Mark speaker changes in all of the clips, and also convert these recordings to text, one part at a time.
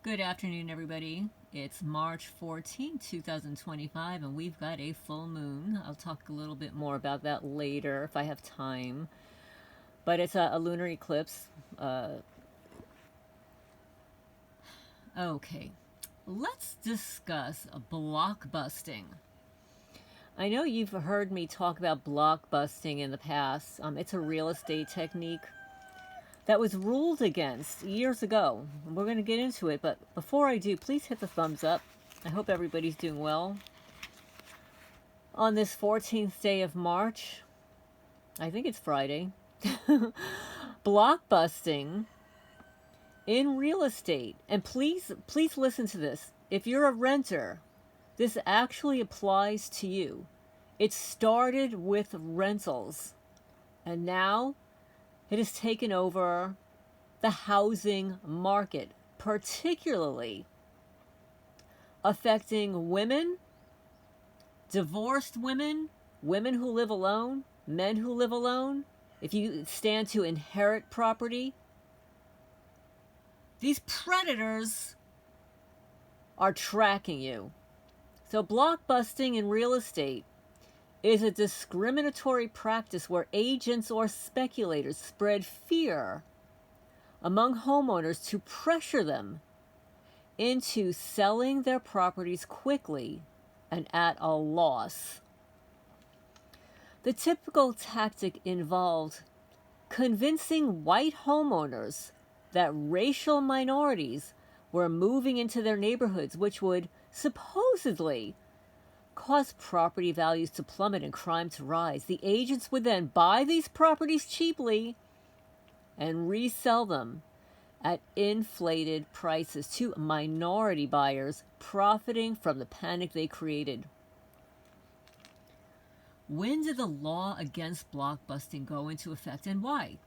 Speaker 1: Good afternoon, everybody. It's March 14, 2025, and we've got a full moon. I'll talk a little bit more about that later if I have time. But it's a lunar eclipse. Okay, let's discuss blockbusting. I know you've heard me talk about blockbusting in the past. It's a real estate technique that was ruled against years ago. We're going to get into it, but before I do, please hit the thumbs up. I hope everybody's doing well. On this 14th day of March, I think it's Friday, blockbusting in real estate. And please listen to this. If you're a renter, this actually applies to you. It started with rentals, and now it has taken over the housing market, particularly affecting women, divorced women, women who live alone, men who live alone. If you stand to inherit property, these predators are tracking you. So blockbusting in real estate is a discriminatory practice where agents or speculators spread fear among homeowners to pressure them into selling their properties quickly and at a loss. The typical tactic involved convincing white homeowners that racial minorities were moving into their neighborhoods, which would supposedly cause property values to plummet and crime to rise. The agents would then buy these properties cheaply and resell them at inflated prices to minority buyers, profiting from the panic they created. When did the law against blockbusting go into effect, and why?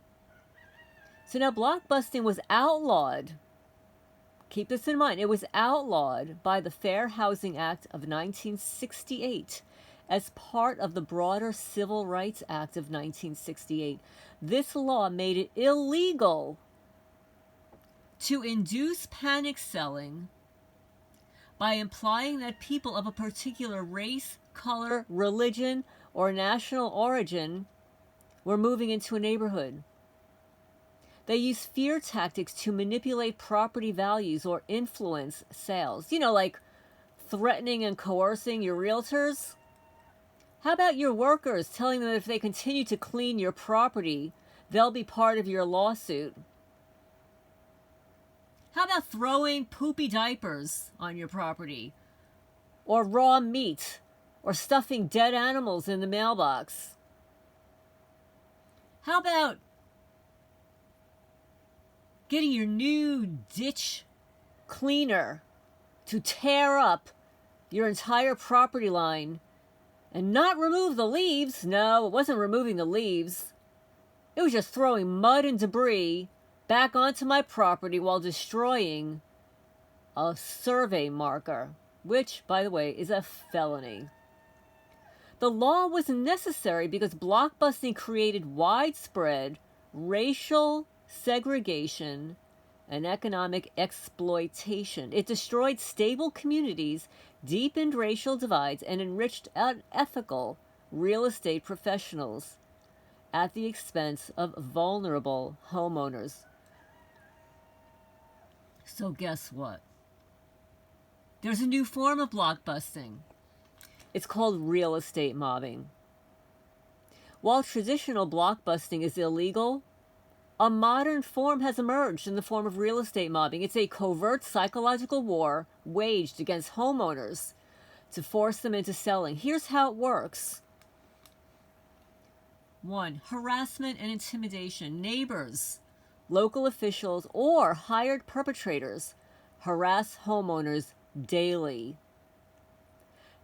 Speaker 1: So now blockbusting was outlawed. Keep this in mind. It was outlawed by the Fair Housing Act of 1968 as part of the broader Civil Rights Act of 1968. This law made it illegal to induce panic selling by implying that people of a particular race, color, religion, or national origin were moving into a neighborhood. They use fear tactics to manipulate property values or influence sales. Like threatening and coercing your realtors. How about your workers, telling them if they continue to clean your property, they'll be part of your lawsuit? How about throwing poopy diapers on your property? Or raw meat? Or stuffing dead animals in the mailbox? How about getting your new ditch cleaner to tear up your entire property line and not remove the leaves? No, it wasn't removing the leaves. It was just throwing mud and debris back onto my property while destroying a survey marker, which, by the way, is a felony. The law was necessary because blockbusting created widespread racial segregation and economic exploitation. It destroyed stable communities, deepened racial divides, and enriched unethical real estate professionals at the expense of vulnerable homeowners. So guess what? There's a new form of blockbusting. It's called real estate mobbing. While traditional blockbusting is illegal, a modern form has emerged in the form of real estate mobbing. It's a covert psychological war waged against homeowners to force them into selling. Here's how it works. 1. Harassment and intimidation. Neighbors, local officials, or hired perpetrators harass homeowners daily.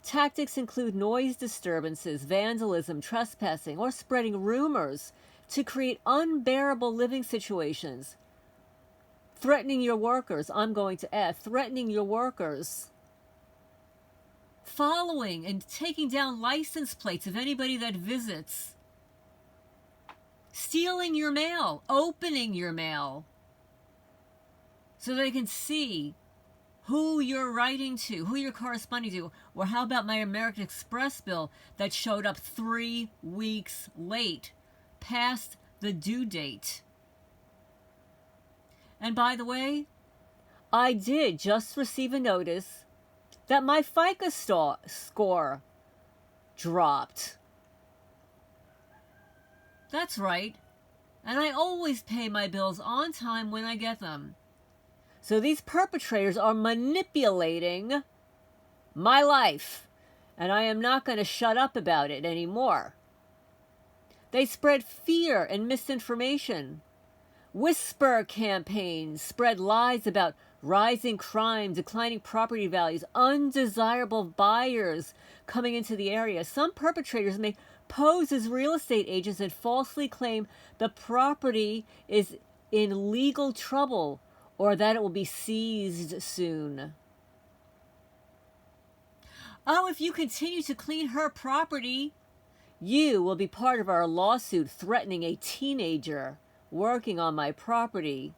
Speaker 1: Tactics include noise disturbances, vandalism, trespassing, or spreading rumors to create unbearable living situations. Threatening your workers. I'm going to add, threatening your workers. Following and taking down license plates of anybody that visits. Stealing your mail, opening your mail so they can see who you're writing to, who you're corresponding to. Or how about my American Express bill that showed up 3 weeks late, past the due date? And by the way, I did just receive a notice that my FICO score dropped. That's right. And I always pay my bills on time when I get them. So these perpetrators are manipulating my life, and I am not going to shut up about it anymore. They spread fear and misinformation. Whisper campaigns spread lies about rising crime, declining property values, undesirable buyers coming into the area. Some perpetrators may pose as real estate agents and falsely claim the property is in legal trouble or that it will be seized soon. Oh, if you continue to clean her property, you will be part of our lawsuit threatening a teenager working on my property.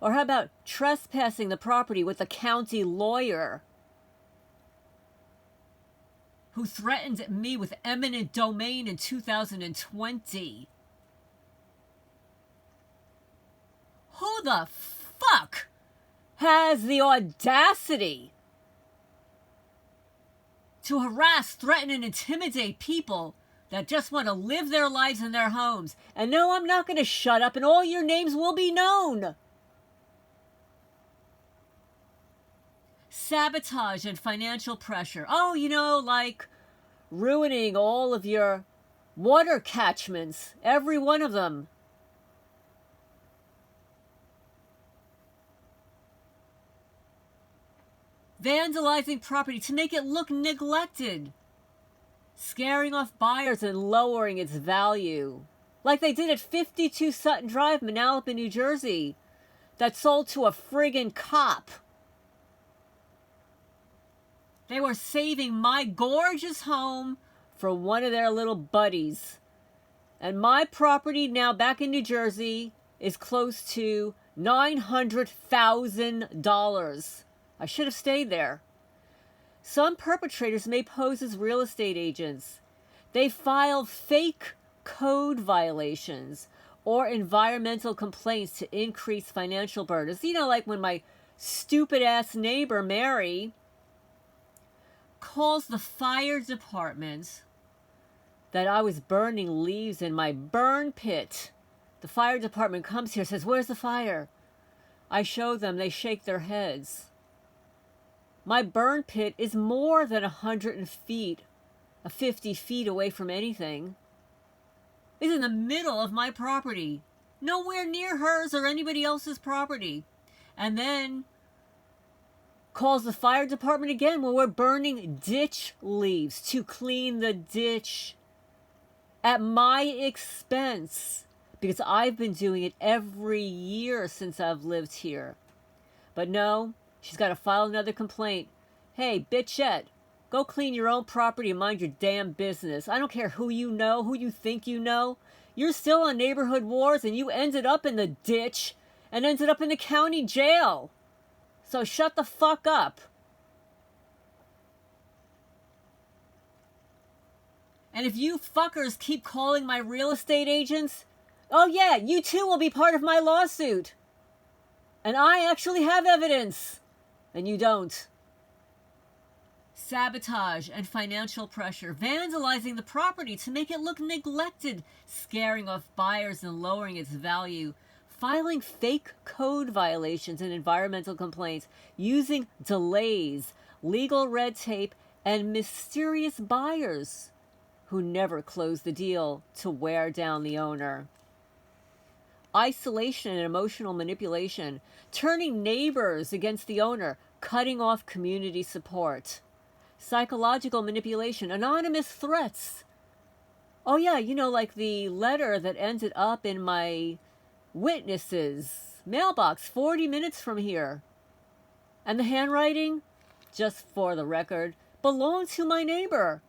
Speaker 1: Or how about trespassing the property with a county lawyer who threatened me with eminent domain in 2020? Who the fuck has the audacity to harass, threaten, and intimidate people that just want to live their lives in their homes? And no, I'm not going to shut up, and all your names will be known. Sabotage and financial pressure. Oh, like ruining all of your water catchments, every one of them. Vandalizing property to make it look neglected. Scaring off buyers and lowering its value. Like they did at 52 Sutton Drive, Manalapan, New Jersey. That sold to a friggin' cop. They were saving my gorgeous home for one of their little buddies. And my property now back in New Jersey is close to $900,000. I should have stayed there. Some perpetrators may pose as real estate agents. They file fake code violations or environmental complaints to increase financial burdens. Like when my stupid ass neighbor, Mary, calls the fire department that I was burning leaves in my burn pit. The fire department comes here, says, "Where's the fire?" I show them, they shake their heads. My burn pit is more than 50 feet away from anything. It's in the middle of my property, nowhere near hers or anybody else's property. And then calls the fire department again when we're burning ditch leaves to clean the ditch at my expense, because I've been doing it every year since I've lived here. But no, she's got to file another complaint. Hey, bitchette, go clean your own property and mind your damn business. I don't care who you know, who you think you know. You're still on neighborhood wars and you ended up in the ditch and ended up in the county jail. So shut the fuck up. And if you fuckers keep calling my real estate agents, oh yeah, you too will be part of my lawsuit. And I actually have evidence. And you don't. Sabotage and financial pressure. Vandalizing the property to make it look neglected. Scaring off buyers and lowering its value. Filing fake code violations and environmental complaints, using delays, legal red tape, and mysterious buyers who never close the deal to wear down the owner. Isolation and emotional manipulation, turning neighbors against the owner, cutting off community support. Psychological manipulation, anonymous threats. Oh yeah, like the letter that ended up in my witnesses mailbox 40 minutes from here. And the handwriting, just for the record, belonged to my neighbor.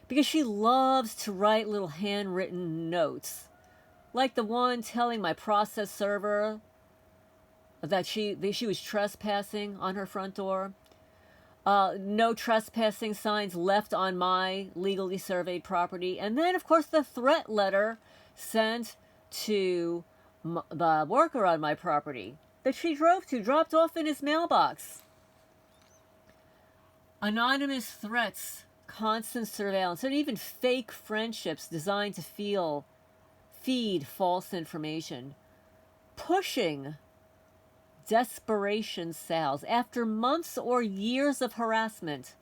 Speaker 1: Because she loves to write little handwritten notes. Like the one telling my process server that she was trespassing on her front door. No trespassing signs left on my legally surveyed property. And then, of course, the threat letter sent to the worker on my property that she dropped off in his mailbox. Anonymous threats, constant surveillance, and even fake friendships designed to feed false information. Pushing desperation sales. After months or years of harassment,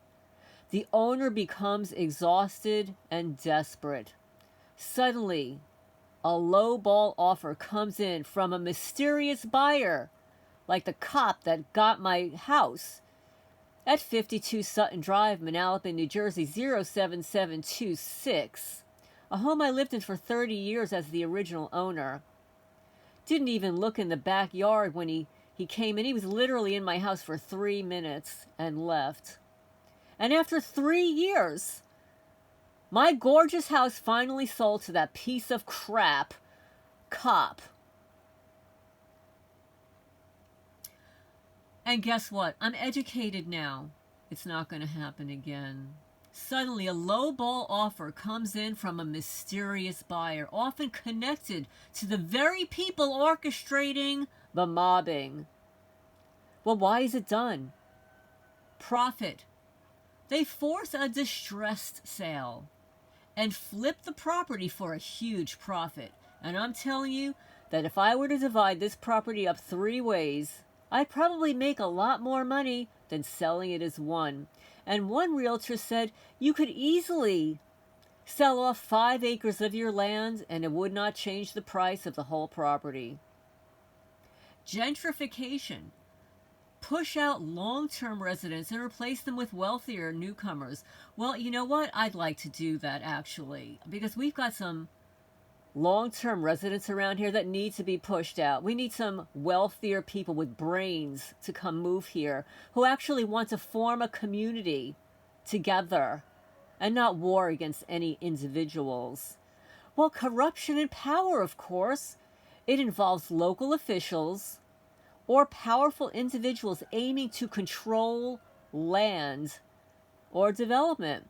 Speaker 1: the owner becomes exhausted and desperate. Suddenly, a lowball offer comes in from a mysterious buyer, like the cop that got my house at 52 Sutton Drive, Manalapan, New Jersey, 07726, a home I lived in for 30 years as the original owner. Didn't even look in the backyard when he came in. He was literally in my house for 3 minutes and left. And after 3 years, my gorgeous house finally sold to that piece of crap cop. And guess what? I'm educated now. It's not going to happen again. Suddenly, a lowball offer comes in from a mysterious buyer, often connected to the very people orchestrating the mobbing. Well, why is it done? Profit. They force a distressed sale and flip the property for a huge profit. And I'm telling you that if I were to divide this property up 3 ways, I'd probably make a lot more money than selling it as one. And one realtor said you could easily sell off 5 acres of your land and it would not change the price of the whole property. Gentrification. Push out long-term residents and replace them with wealthier newcomers. Well, you know what? I'd like to do that, actually, because we've got some long-term residents around here that need to be pushed out. We need some wealthier people with brains to come move here who actually want to form a community together and not war against any individuals. Well, corruption and power, of course. It involves local officials or powerful individuals aiming to control land or development.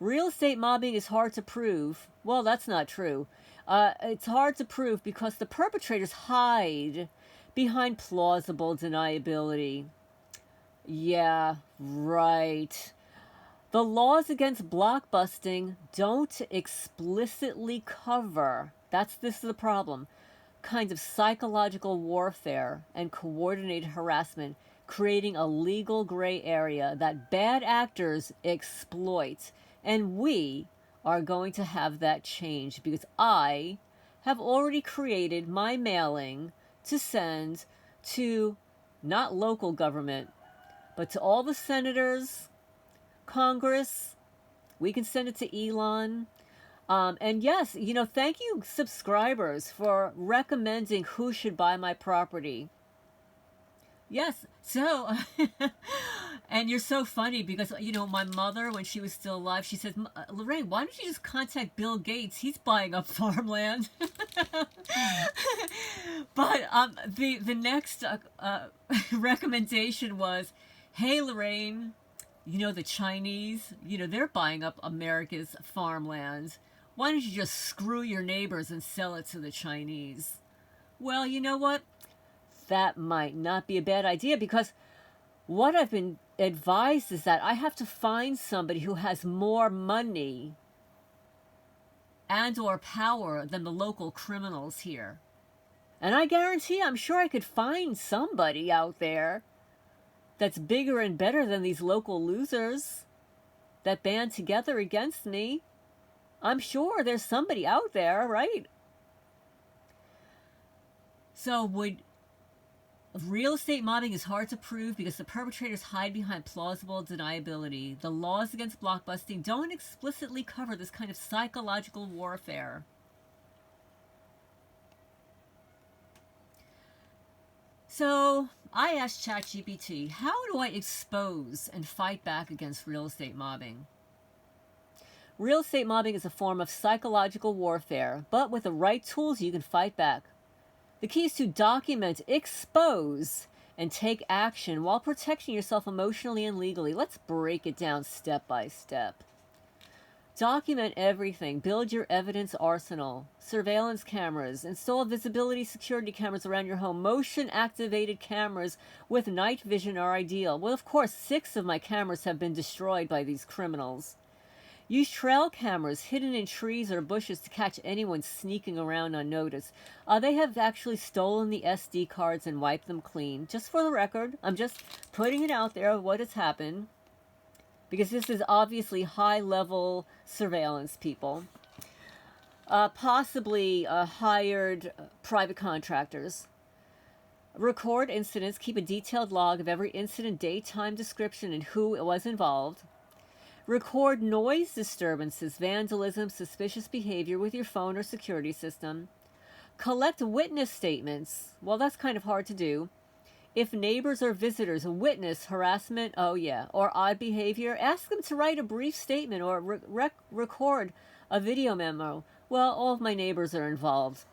Speaker 1: Real estate mobbing is hard to prove. Well, that's not true. It's hard to prove because the perpetrators hide behind plausible deniability. Yeah, right. The laws against blockbusting don't explicitly cover, this is the problem, kinds of psychological warfare and coordinated harassment, creating a legal gray area that bad actors exploit. And we are going to have that change because I have already created my mailing to send to not local government, but to all the senators, Congress. We can send it to Elon. And yes, thank you, subscribers, for recommending who should buy my property. Yes, so, and you're so funny because, my mother, when she was still alive, she said, Lorraine, why don't you just contact Bill Gates? He's buying up farmland. But the next recommendation was, hey, Lorraine, the Chinese, they're buying up America's farmland. Why don't you just screw your neighbors and sell it to the Chinese? Well, you know what? That might not be a bad idea because what I've been advised is that I have to find somebody who has more money and or power than the local criminals here. And I guarantee, I'm sure I could find somebody out there that's bigger and better than these local losers that band together against me. I'm sure there's somebody out there, right? So real estate mobbing is hard to prove because the perpetrators hide behind plausible deniability. The laws against blockbusting don't explicitly cover this kind of psychological warfare. So I asked ChatGPT, how do I expose and fight back against real estate mobbing? Real estate mobbing is a form of psychological warfare, but with the right tools you can fight back. The key is to document, expose, and take action while protecting yourself emotionally and legally. Let's break it down step by step. Document everything. Build your evidence arsenal. Surveillance cameras. Install visibility security cameras around your home. Motion activated cameras with night vision are ideal. Well, of course, 6 of my cameras have been destroyed by these criminals. Use trail cameras hidden in trees or bushes to catch anyone sneaking around unnoticed. They have actually stolen the SD cards and wiped them clean. Just for the record, I'm just putting it out there of what has happened, because this is obviously high-level surveillance, people. Possibly hired private contractors. Record incidents. Keep a detailed log of every incident, date, time, description, and who was involved. Record noise disturbances, vandalism, suspicious behavior with your phone or security system. Collect witness statements. Well, that's kind of hard to do. If neighbors or visitors witness harassment, or odd behavior, ask them to write a brief statement or record a video memo. Well, all of my neighbors are involved.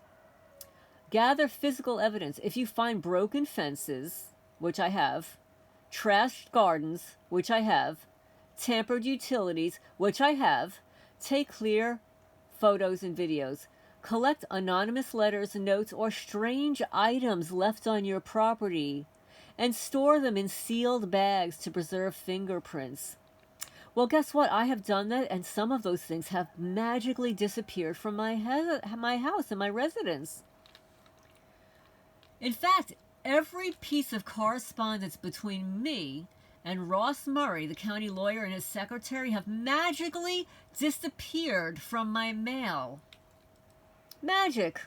Speaker 1: Gather physical evidence. If you find broken fences, which I have, trashed gardens, which I have, tampered utilities, which I have, take clear photos and videos. Collect anonymous letters, notes, or strange items left on your property and store them in sealed bags to preserve fingerprints. Well, guess what? I have done that, and some of those things have magically disappeared from my house and my residence. In fact, every piece of correspondence between me and Ross Murray, the county lawyer, and his secretary have magically disappeared from my mail. Magic.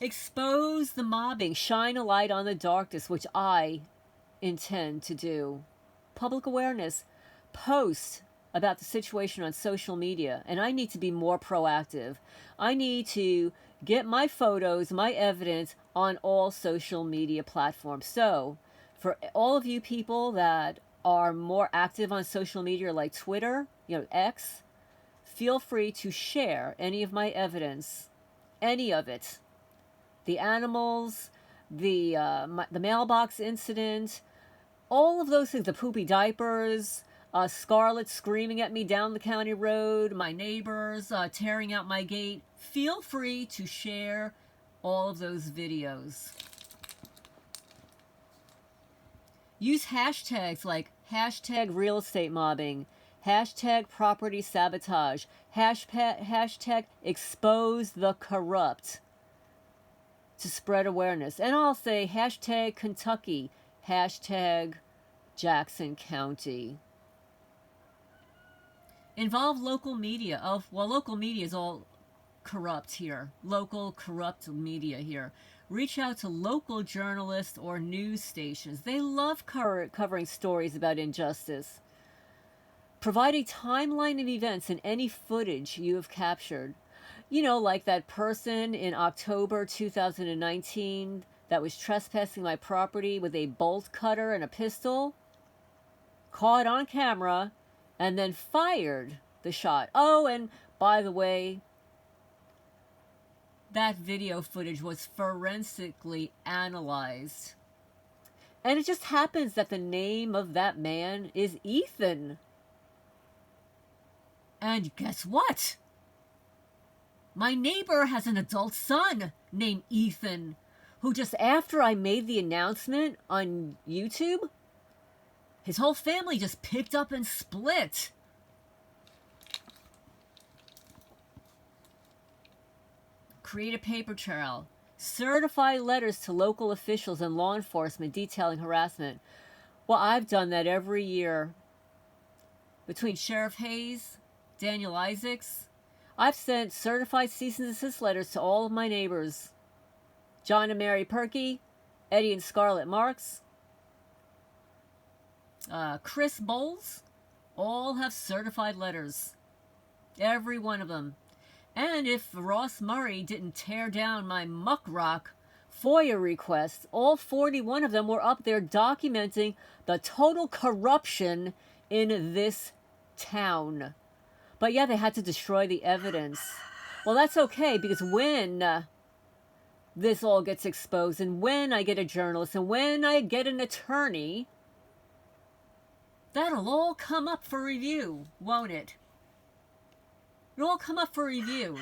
Speaker 1: Expose the mobbing. Shine a light on the darkness, which I intend to do. Public awareness. Post about the situation on social media, and I need to be more proactive. I need to get my photos, my evidence on all social media platforms. So, for all of you people that are more active on social media like Twitter, X, feel free to share any of my evidence, any of it. The animals, the mailbox incident, all of those things, the poopy diapers, Scarlett screaming at me down the county road, my neighbors tearing out my gate. Feel free to share all of those videos. Use hashtags like hashtag real estate mobbing, hashtag property sabotage, hashtag expose the corrupt to spread awareness. And I'll say hashtag Kentucky, hashtag Jackson County. Involve local media. Local media is all corrupt here. Local corrupt media here. Reach out to local journalists or news stations. They love covering stories about injustice. Provide a timeline of events and any footage you have captured. Like that person in October 2019 that was trespassing my property with a bolt cutter and a pistol. Caught on camera and then fired the shot. Oh, and by the way, that video footage was forensically analyzed. And it just happens that the name of that man is Ethan. And guess what? My neighbor has an adult son named Ethan, who just after I made the announcement on YouTube, his whole family just picked up and split. Create a paper trail. Certify letters to local officials and law enforcement detailing harassment. Well, I've done that every year. Between Sheriff Hayes, Daniel Isaacs, I've sent certified cease and desist letters to all of my neighbors. John and Mary Perky, Eddie and Scarlett Marks, Chris Bowles, all have certified letters. Every one of them. And if Ross Murray didn't tear down my muck rock FOIA requests, all 41 of them were up there documenting the total corruption in this town. But yeah, they had to destroy the evidence. Well, that's okay, because when this all gets exposed, and when I get a journalist, and when I get an attorney, that'll all come up for review, won't it? It'll all come up for review.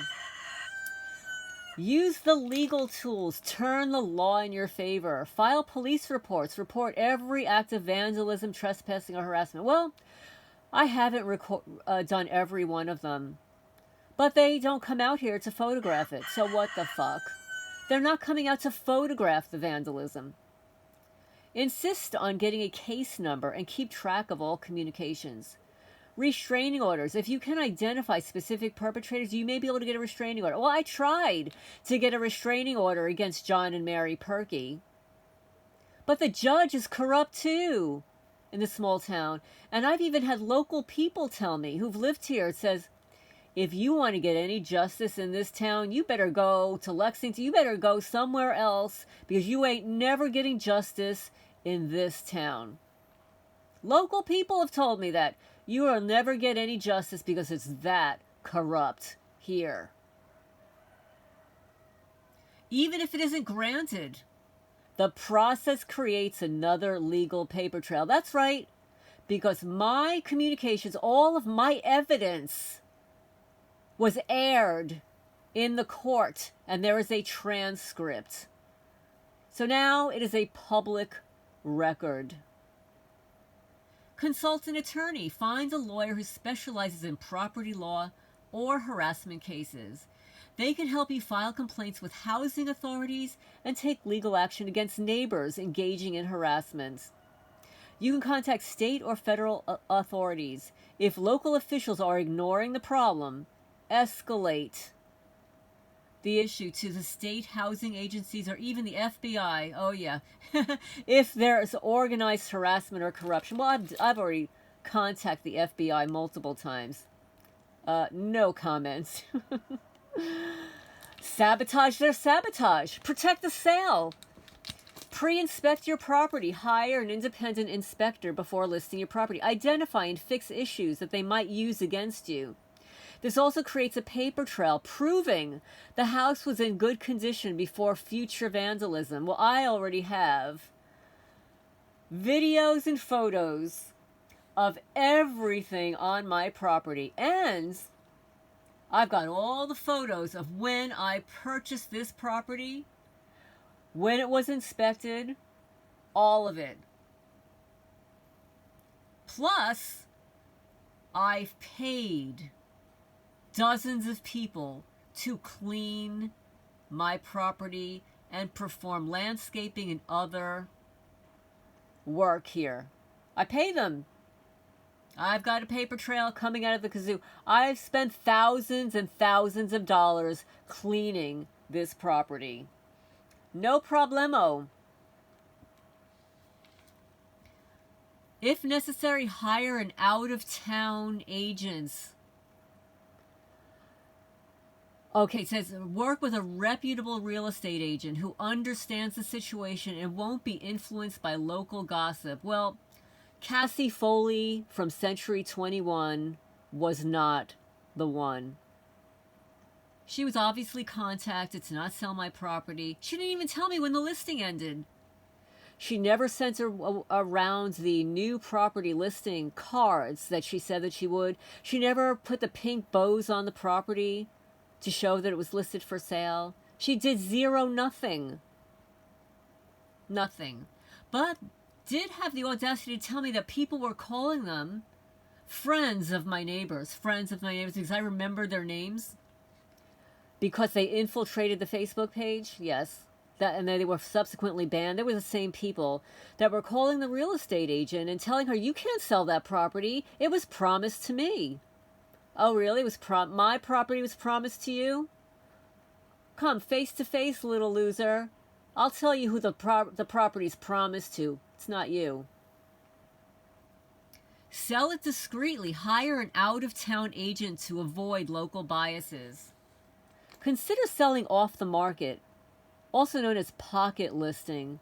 Speaker 1: Use the legal tools. Turn the law in your favor. File police reports. Report every act of vandalism, trespassing, or harassment. Well, I haven't done every one of them. But they don't come out here to photograph it. So what the fuck? They're not coming out to photograph the vandalism. Insist on getting a case number and keep track of all communications. Restraining orders. If you can identify specific perpetrators, you may be able to get a restraining order. Well, I tried to get a restraining order against John and Mary Perky. But the judge is corrupt too in the small town. And I've even had local people tell me who've lived here, it says, if you want to get any justice in this town, you better go to Lexington. You better go somewhere else, because you ain't never getting justice in this town. Local people have told me that. You will never get any justice because it's that corrupt here. Even if it isn't granted, the process creates another legal paper trail. That's right, because my communications, all of my evidence was aired in the court, and there is a transcript. So now it is a public record. Consult an attorney. Find a lawyer who specializes in property law or harassment cases. They can help you file complaints with housing authorities and take legal action against neighbors engaging in harassment. You can contact state or federal authorities. If local officials are ignoring the problem, escalate the issue to the state housing agencies or even the FBI. Oh yeah, if there's organized harassment or corruption. Well, I've already contacted the FBI multiple times. No comments. Sabotage their sabotage. Protect the sale. Pre-inspect your property. Hire an independent inspector before listing your property. Identify and fix issues that they might use against you. This also creates a paper trail proving the house was in good condition before future vandalism. Well, I already have videos and photos of everything on my property. And I've got all the photos of when I purchased this property, when it was inspected, all of it. Plus, I've paid dozens of people to clean my property and perform landscaping and other work here. I pay them. I've got a paper trail coming out of the kazoo. I've spent thousands and thousands of dollars cleaning this property. No problemo. If necessary, hire an out-of-town agent. Okay, it says work with a reputable real estate agent who understands the situation and won't be influenced by local gossip. Well, Cassie Foley from Century 21 was not the one. She was obviously contacted to not sell my property. She didn't even tell me when the listing ended. She never sent around the new property listing cards that she said that she would. She never put the pink bows on the property to show that it was listed for sale. She did nothing. Nothing. But did have the audacity to tell me that people were calling them friends of my neighbors, because I remember their names. Because they infiltrated the Facebook page, yes. And then they were subsequently banned. They were the same people that were calling the real estate agent and telling her, you can't sell that property. It was promised to me. Oh, really? It was my property was promised to you? Come face to face, little loser. I'll tell you who the property's promised to. It's not you. Sell it discreetly. Hire an out-of-town agent to avoid local biases. Consider selling off the market, also known as pocket listing,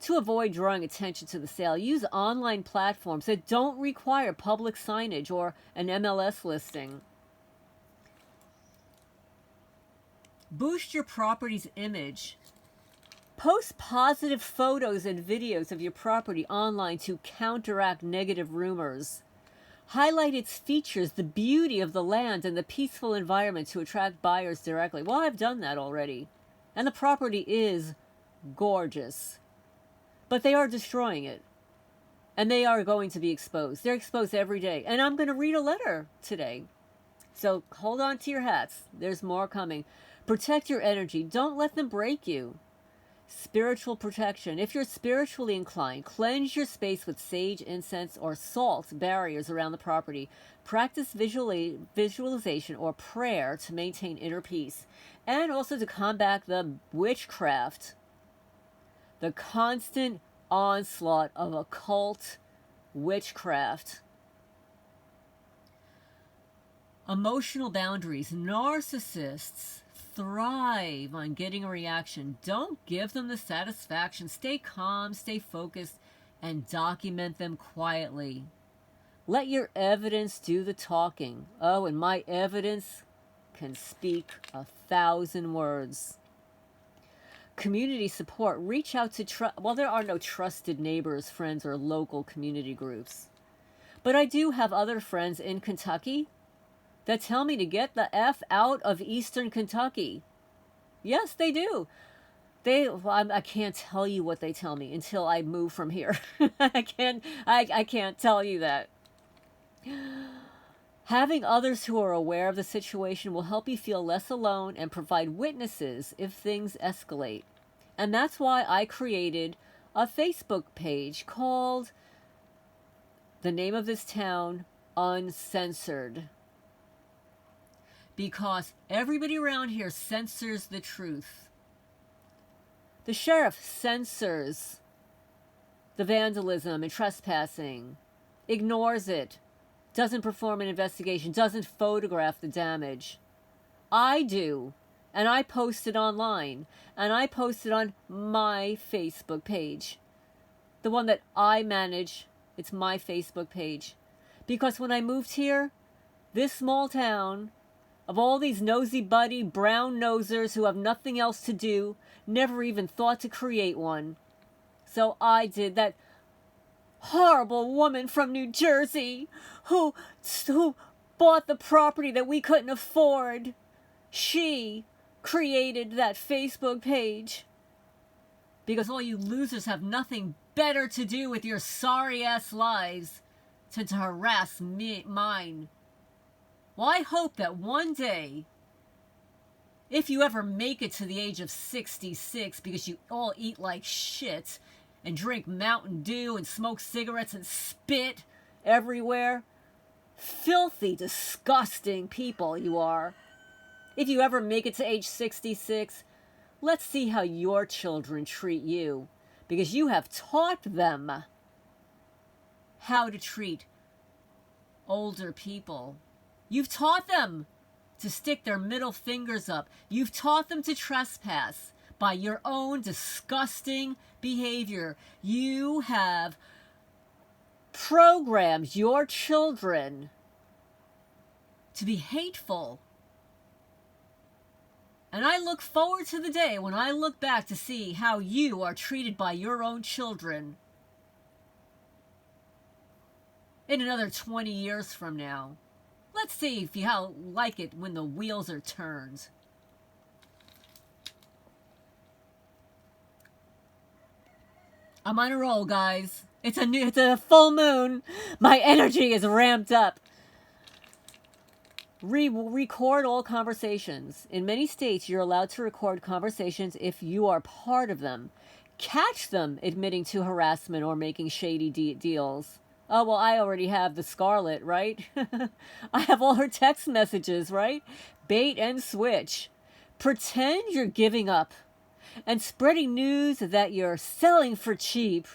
Speaker 1: to avoid drawing attention to the sale. Use online platforms that don't require public signage or an MLS listing. Boost your property's image. Post positive photos and videos of your property online to counteract negative rumors. Highlight its features, the beauty of the land, and the peaceful environment to attract buyers directly. Well, I've done that already. And the property is gorgeous. But they are destroying it. And they are going to be exposed. They're exposed every day. And I'm going to read a letter today. So hold on to your hats. There's more coming. Protect your energy. Don't let them break you. Spiritual protection. If you're spiritually inclined, cleanse your space with sage, incense, or salt barriers around the property. Practice visualization or prayer to maintain inner peace. And also to combat the witchcraft. The constant onslaught of occult witchcraft. Emotional boundaries. Narcissists thrive on getting a reaction. Don't give them the satisfaction. Stay calm, stay focused, and document them quietly. Let your evidence do the talking. Oh, and my evidence can speak 1,000 words. Community support. Reach out to well, there are no trusted neighbors, friends, or local community groups. But I do have other friends in Kentucky that tell me to get the F out of Eastern Kentucky. Yes, they do. I can't tell you what they tell me until I move from here. I can't tell you that. Having others who are aware of the situation will help you feel less alone and provide witnesses if things escalate. And that's why I created a Facebook page called the name of this town, Uncensored. Because everybody around here censors the truth. The sheriff censors the vandalism and trespassing, ignores it, doesn't perform an investigation, doesn't photograph the damage. I do, and I post it online, and I post it on my Facebook page. The one that I manage, it's my Facebook page. Because when I moved here, this small town, of all these nosy buddy brown nosers who have nothing else to do, never even thought to create one. So I did. That horrible woman from New Jersey who bought the property that we couldn't afford, she created that Facebook page. Because all you losers have nothing better to do with your sorry-ass lives than to harass mine. Well, I hope that one day, if you ever make it to the age of 66, because you all eat like shit and drink Mountain Dew and smoke cigarettes and spit everywhere, filthy, disgusting people you are. If you ever make it to age 66, let's see how your children treat you, because you have taught them how to treat older people. You've taught them to stick their middle fingers up. You've taught them to trespass by your own disgusting behavior. You have programmed your children to be hateful. And I look forward to the day when I look back to see how you are treated by your own children in another 20 years from now. Let's see if you like it when the wheels are turned. I'm on a roll, guys. It's a full moon. My energy is ramped up. Record all conversations. In many states, you're allowed to record conversations if you are part of them. Catch them admitting to harassment or making shady deals. Oh, well, I already have the Scarlet, right? I have all her text messages, right? Bait and switch. Pretend you're giving up and spreading news that you're selling for cheap.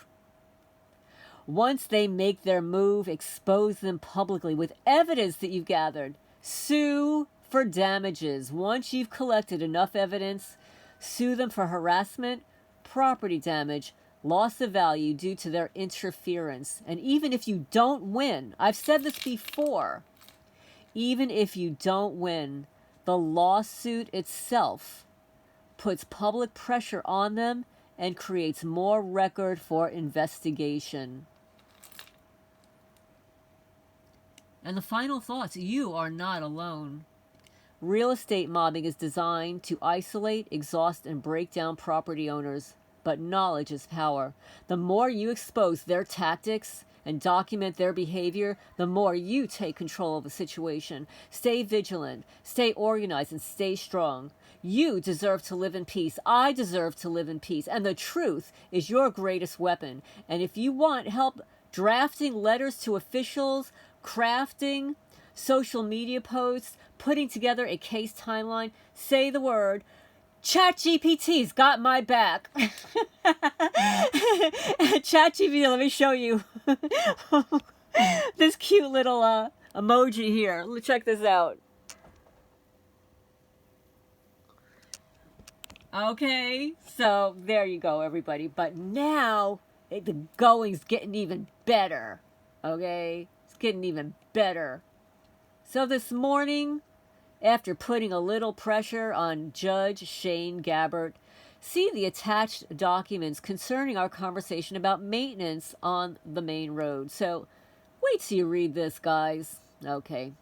Speaker 1: Once they make their move, expose them publicly with evidence that you've gathered. Sue for damages. Once you've collected enough evidence, sue them for harassment, property damage, loss of value due to their interference. And even if you don't win, I've said this before, even if you don't win, the lawsuit itself puts public pressure on them and creates more record for investigation. And the final thoughts, you are not alone. Real estate mobbing is designed to isolate, exhaust, and break down property owners, but knowledge is power. The more you expose their tactics and document their behavior, the more you take control of the situation. Stay vigilant, stay organized, and stay strong. You deserve to live in peace. I deserve to live in peace. And the truth is your greatest weapon. And if you want help drafting letters to officials, crafting social media posts, putting together a case timeline, say the word, ChatGPT's got my back. ChatGPT, let me show you this cute little emoji here. Check this out. Okay, so there you go, everybody. But now the going's getting even better. Okay, it's getting even better. So this morning, after putting a little pressure on Judge Shane Gabbert, see the attached documents concerning our conversation about maintenance on the main road. So wait till you read this, guys. Okay.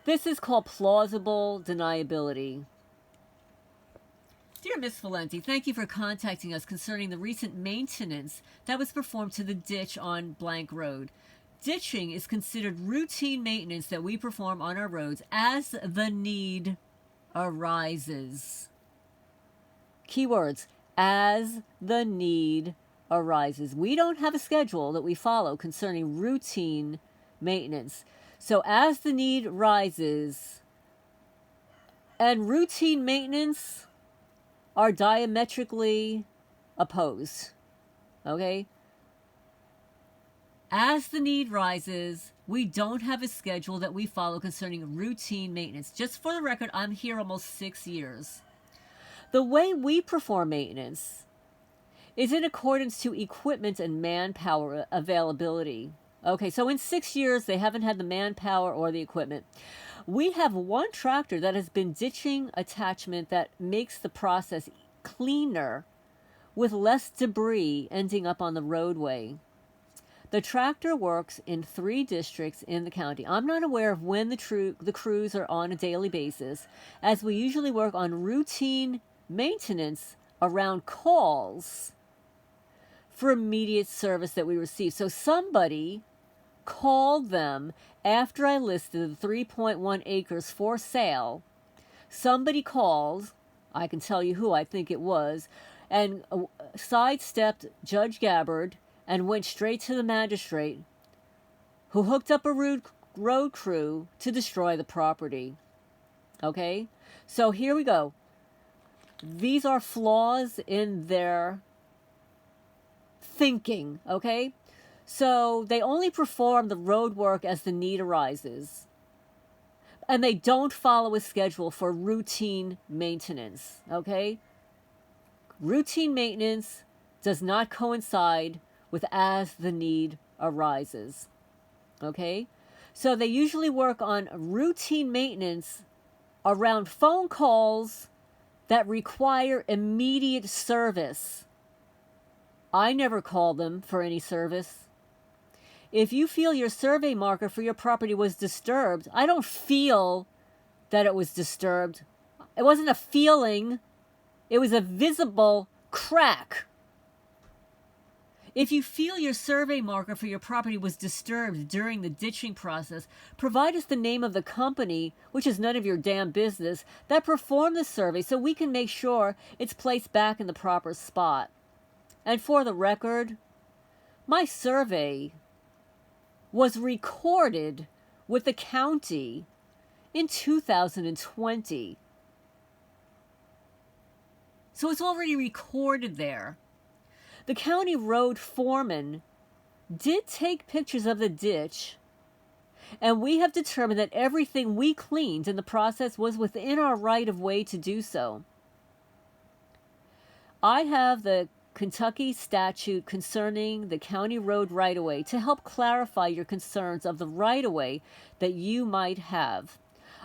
Speaker 1: This is called plausible deniability. Dear Miss Valenti, thank you for contacting us concerning the recent maintenance that was performed to the ditch on blank road. Ditching is considered routine maintenance that we perform on our roads as the need arises. Keywords, as the need arises. We don't have a schedule that we follow concerning routine maintenance. So as the need rises, and routine maintenance are diametrically opposed. Okay? As the need rises, we don't have a schedule that we follow concerning routine maintenance. Just for the record, I'm here almost 6 years. The way we perform maintenance is in accordance to equipment and manpower availability. Okay, so in 6 years, they haven't had the manpower or the equipment. We have one tractor that has been ditching attachment that makes the process cleaner with less debris ending up on the roadway. The tractor works in 3 districts in the county. I'm not aware of when the crews are on a daily basis, as we usually work on routine maintenance around calls for immediate service that we receive. So somebody called them after I listed the 3.1 acres for sale. Somebody called, I can tell you who I think it was, and sidestepped Judge Gabbard and went straight to the magistrate, who hooked up a road crew to destroy the property. Okay? So here we go. These are flaws in their thinking, okay? So they only perform the road work as the need arises. And they don't follow a schedule for routine maintenance, okay? Routine maintenance does not coincide with as the need arises, okay? So they usually work on routine maintenance around phone calls that require immediate service. I never call them for any service. If you feel your survey marker for your property was disturbed, I don't feel that it was disturbed. It wasn't a feeling. It was a visible crack. If you feel your survey marker for your property was disturbed during the ditching process, provide us the name of the company, which is none of your damn business, that performed the survey so we can make sure it's placed back in the proper spot. And for the record, my survey was recorded with the county in 2020. So it's already recorded there. The county road foreman did take pictures of the ditch, and we have determined that everything we cleaned in the process was within our right of way to do so. I have the Kentucky statute concerning the county road right-of-way to help clarify your concerns of the right-of-way that you might have.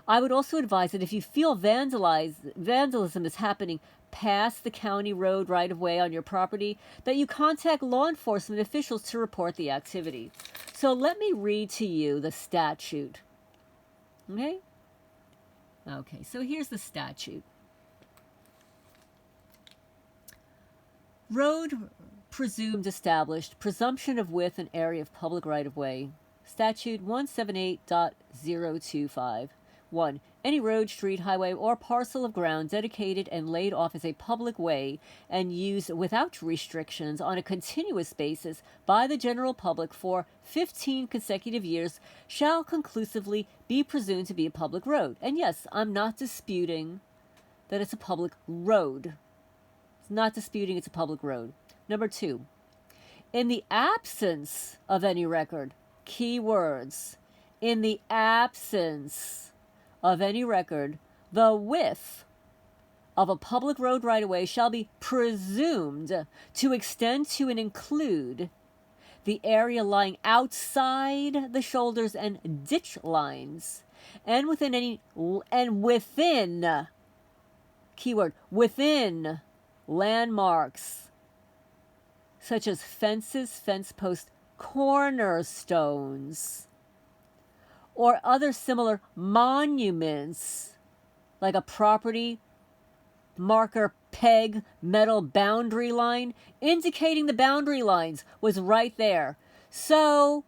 Speaker 1: I would also advise that if you feel vandalism is happening pass the county road right-of-way on your property, that you contact law enforcement officials to report the activity. So let me read to you the statute. Okay? Okay, so here's the statute. Road presumed established, presumption of width and area of public right-of-way. Statute 178.025. 1. Any road, street, highway, or parcel of ground dedicated and laid off as a public way and used without restrictions on a continuous basis by the general public for 15 consecutive years shall conclusively be presumed to be a public road. And yes, I'm not disputing that it's a public road. It's not disputing it's a public road. Number 2. In the absence of any record, key words, in the absence of any record, the width of a public road right-of-way shall be presumed to extend to and include the area lying outside the shoulders and ditch lines, and within keyword, within landmarks such as fences, fence posts, cornerstones, or other similar monuments, like a property marker, peg, metal boundary line, indicating the boundary lines was right there. So,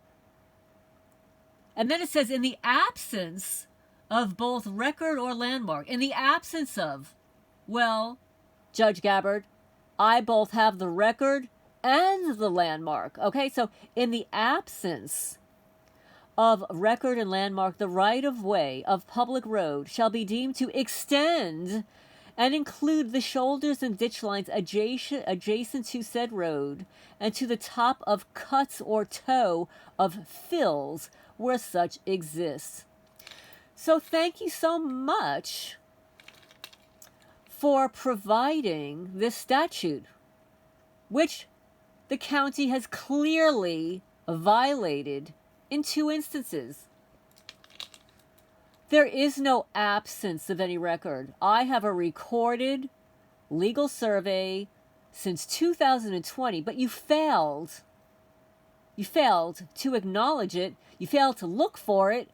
Speaker 1: and then it says, in the absence of both record or landmark, in the absence of, well, Judge Gabbard, I both have the record and the landmark. Okay, so in the absence of record and landmark, the right-of-way of public road shall be deemed to extend and include the shoulders and ditch lines adjacent to said road and to the top of cuts or toe of fills where such exists. So thank you so much for providing this statute, which the county has clearly violated in 2 instances. There is no absence of any record. I have a recorded legal survey since 2020, but you failed. You failed to acknowledge it. You failed to look for it.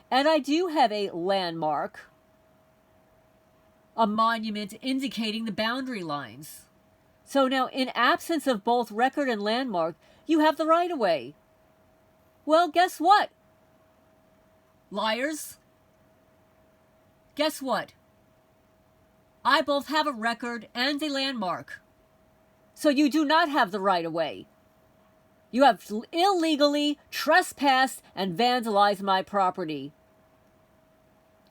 Speaker 1: And I do have a landmark, a monument indicating the boundary lines. So now, in absence of both record and landmark, you have the right-of-way. Well, guess what? Liars. Guess what? I both have a record and a landmark. So you do not have the right-of-way. You have illegally trespassed and vandalized my property.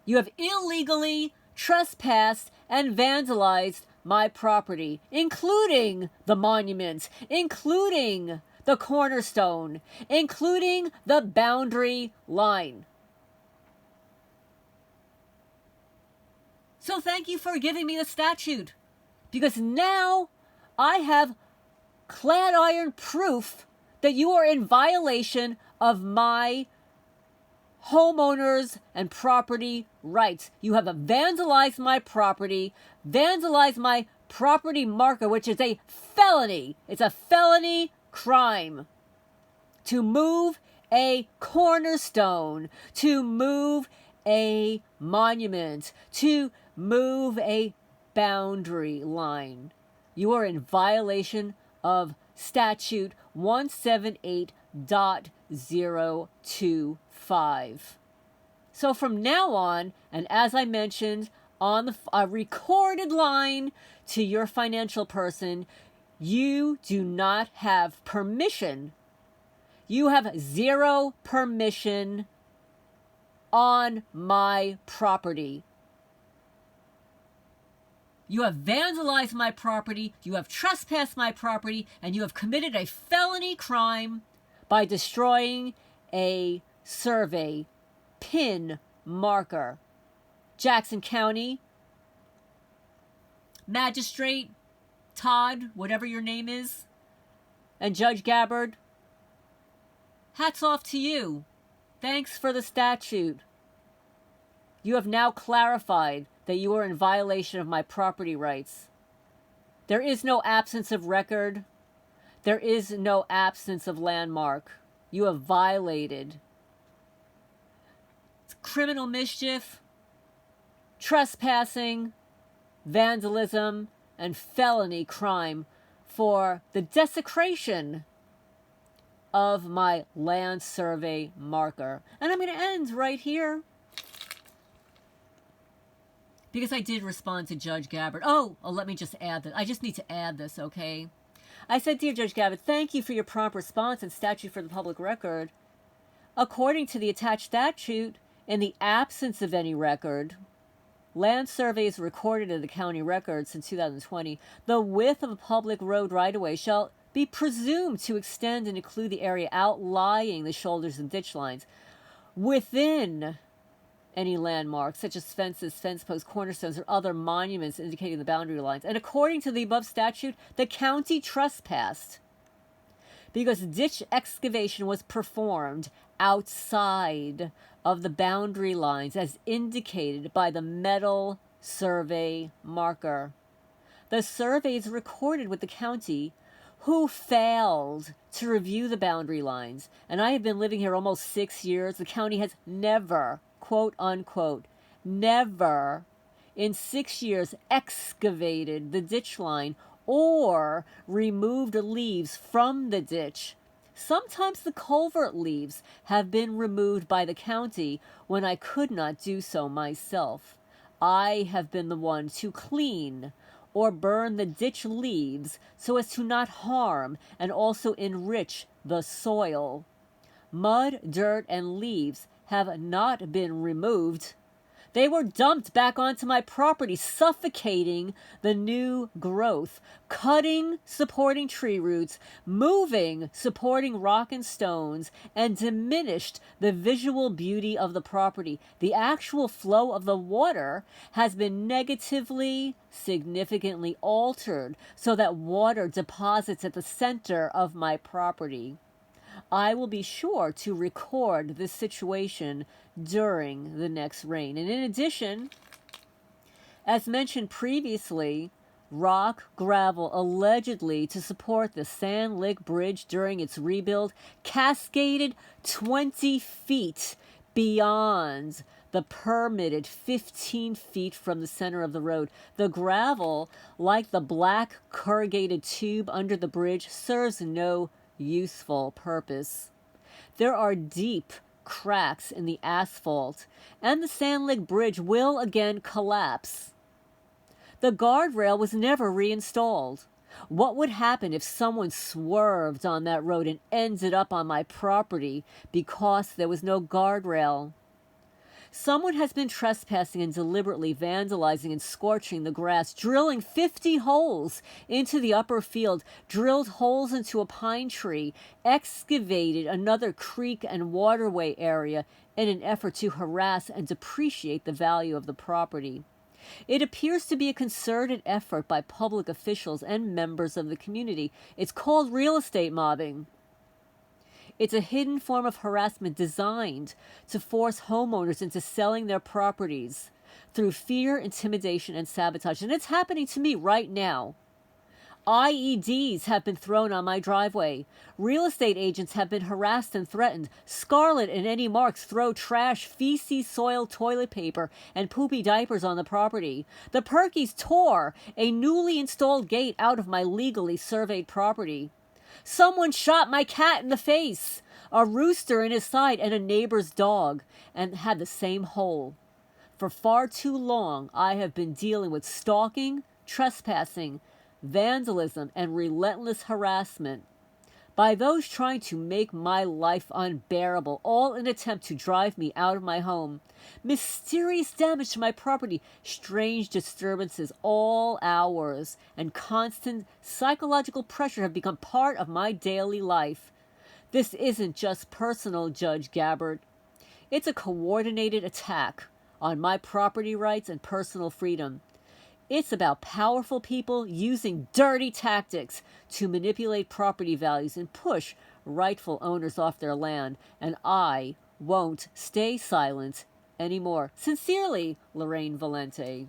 Speaker 1: You have illegally trespassed and vandalized my property, including the monuments, including the cornerstone, including the boundary line. So thank you for giving me the statute, because now I have clad iron proof that you are in violation of my homeowners and property rights. You have vandalized my property, vandalized my property marker, which is a felony. It's a felony crime to move a cornerstone, to move a monument, to move a boundary line. You are in violation of statute 178.025. So from now on, and as I mentioned on a recorded line to your financial person, you do not have permission. You have zero permission on my property. You have vandalized my property, you have trespassed my property, and you have committed a felony crime by destroying a survey pin marker. Jackson County Magistrate Todd, whatever your name is, and Judge Gabbard, hats off to you. Thanks for the statute. You have now clarified that you are in violation of my property rights. There is no absence of record. There is no absence of landmark. You have violated. It's criminal mischief, trespassing, vandalism, and felony crime for the desecration of my land survey marker. And I'm going to end right here, because I did respond to Judge Gabbard. Oh, let me just add this. I just need to add this, okay? I said, Dear Judge Gabbard, thank you for your prompt response and statute for the public record. According to the attached statute, in the absence of any record, land surveys recorded in the county records in 2020, the width of a public road right-of-way shall be presumed to extend and include the area outlying the shoulders and ditch lines within any landmarks, such as fences, fence posts, cornerstones, or other monuments indicating the boundary lines. And according to the above statute, the county trespassed because ditch excavation was performed outside of the boundary lines as indicated by the metal survey marker. The surveys recorded with the county, who failed to review the boundary lines, and I have been living here almost 6 years. The county has never, quote unquote, never in 6 years excavated the ditch line or removed leaves from the ditch. Sometimes the culvert leaves have been removed by the county when I could not do so myself. I have been the one to clean or burn the ditch leaves so as to not harm and also enrich the soil. Mud, dirt, and leaves have not been removed. They were dumped back onto my property, suffocating the new growth, cutting supporting tree roots, moving supporting rock and stones, and diminished the visual beauty of the property. The actual flow of the water has been negatively, significantly altered so that water deposits at the center of my property. I will be sure to record this situation during the next rain. And in addition, as mentioned previously, rock, gravel allegedly to support the Sand Lick Bridge during its rebuild cascaded 20 feet beyond the permitted 15 feet from the center of the road. The gravel, like the black corrugated tube under the bridge, serves no useful purpose. There are deep cracks in the asphalt, and the Sand Lick Bridge will again collapse. The guardrail was never reinstalled. What would happen if someone swerved on that road and ended up on my property because there was no guardrail? Someone has been trespassing and deliberately vandalizing and scorching the grass, drilling 50 holes into the upper field, drilled holes into a pine tree, excavated another creek and waterway area in an effort to harass and depreciate the value of the property. It appears to be a concerted effort by public officials and members of the community. It's called real estate mobbing. It's a hidden form of harassment designed to force homeowners into selling their properties through fear, intimidation, and sabotage. And it's happening to me right now. IEDs have been thrown on my driveway. Real estate agents have been harassed and threatened. Scarlet and Eddie Marks throw trash, feces, soiled toilet paper, and poopy diapers on the property. The Perkies tore a newly installed gate out of my legally surveyed property. Someone shot my cat in the face, a rooster in his side, and a neighbor's dog, and had the same hole. For far too long, I have been dealing with stalking, trespassing, vandalism, and relentless harassment by those trying to make my life unbearable, all in an attempt to drive me out of my home. Mysterious damage to my property, strange disturbances, all hours, and constant psychological pressure have become part of my daily life. This isn't just personal, Judge Gabbard. It's a coordinated attack on my property rights and personal freedom. It's about powerful people using dirty tactics to manipulate property values and push rightful owners off their land. And I won't stay silent anymore. Sincerely, Lorraine Valente.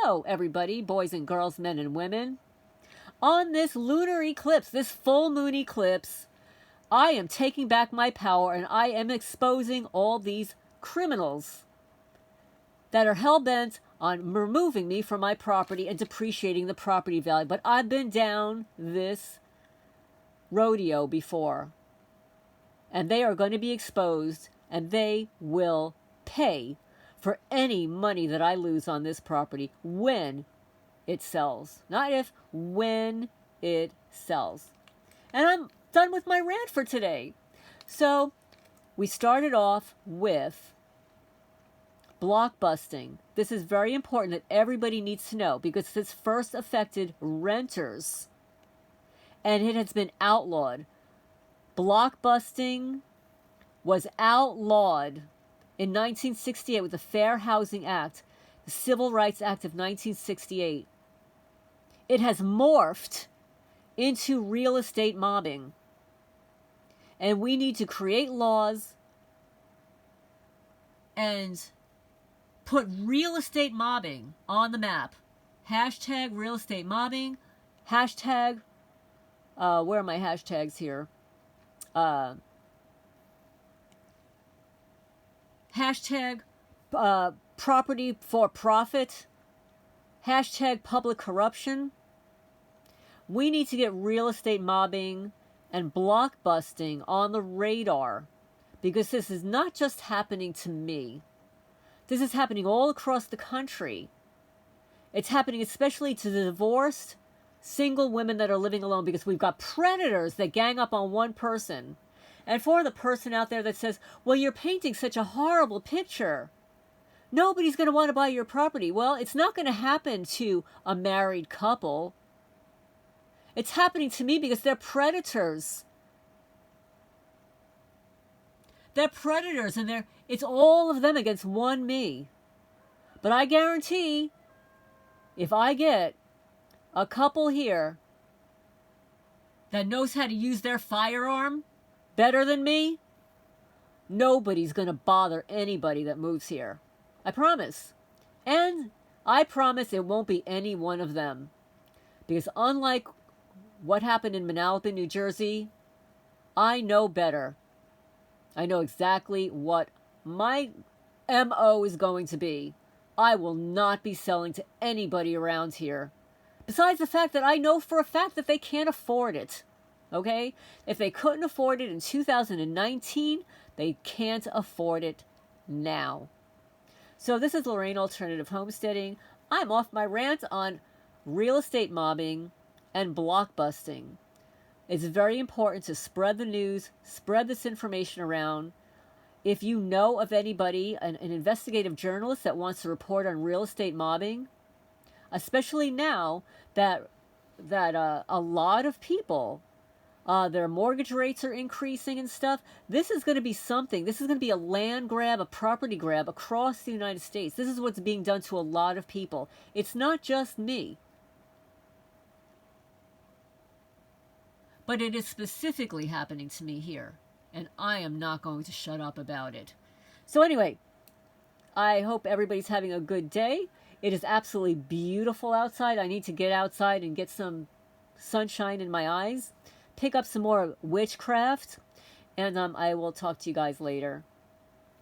Speaker 1: So, everybody, boys and girls, men and women, on this lunar eclipse, this full moon eclipse, I am taking back my power and I am exposing all these criminals that are hell-bent on removing me from my property and depreciating the property value. But I've been down this rodeo before, and they are going to be exposed, and they will pay for any money that I lose on this property when it sells. Not if, when it sells. And I'm done with my rant for today. So we started off with blockbusting. This is very important that everybody needs to know because this first affected renters and it has been outlawed. Blockbusting was outlawed in 1968 with the Fair Housing Act, the Civil Rights Act of 1968. It has morphed into real estate mobbing. And we need to create laws and put real estate mobbing on the map. Hashtag real estate mobbing. Hashtag, where are my hashtags here? Hashtag property for profit. Hashtag public corruption. We need to get real estate mobbing and blockbusting on the radar because this is not just happening to me. This is happening all across the country. It's happening especially to the divorced, single women that are living alone because we've got predators that gang up on one person. And for the person out there that says, well, you're painting such a horrible picture. Nobody's going to want to buy your property. Well, it's not going to happen to a married couple. It's happening to me because they're predators. They're predators and it's all of them against one me. But I guarantee if I get a couple here that knows how to use their firearm better than me, nobody's going to bother anybody that moves here. I promise. And I promise it won't be any one of them. Because unlike what happened in Manalapan, New Jersey, I know better. I know exactly what my MO is going to be. I will not be selling to anybody around here. Besides the fact that I know for a fact that they can't afford it. Okay? If they couldn't afford it in 2019, they can't afford it now. So this is Lorraine Alternative Homesteading. I'm off my rant on real estate mobbing and blockbusting. It's very important to spread the news, spread this information around. If you know of anybody, an investigative journalist that wants to report on real estate mobbing, especially now that a lot of people, their mortgage rates are increasing and stuff, this is going to be something. This is going to be a land grab, a property grab across the United States. This is what's being done to a lot of people. It's not just me. But it is specifically happening to me here. And I am not going to shut up about it. So anyway, I hope everybody's having a good day. It is absolutely beautiful outside. I need to get outside and get some sunshine in my eyes. Pick up some more witchcraft. And I will talk to you guys later.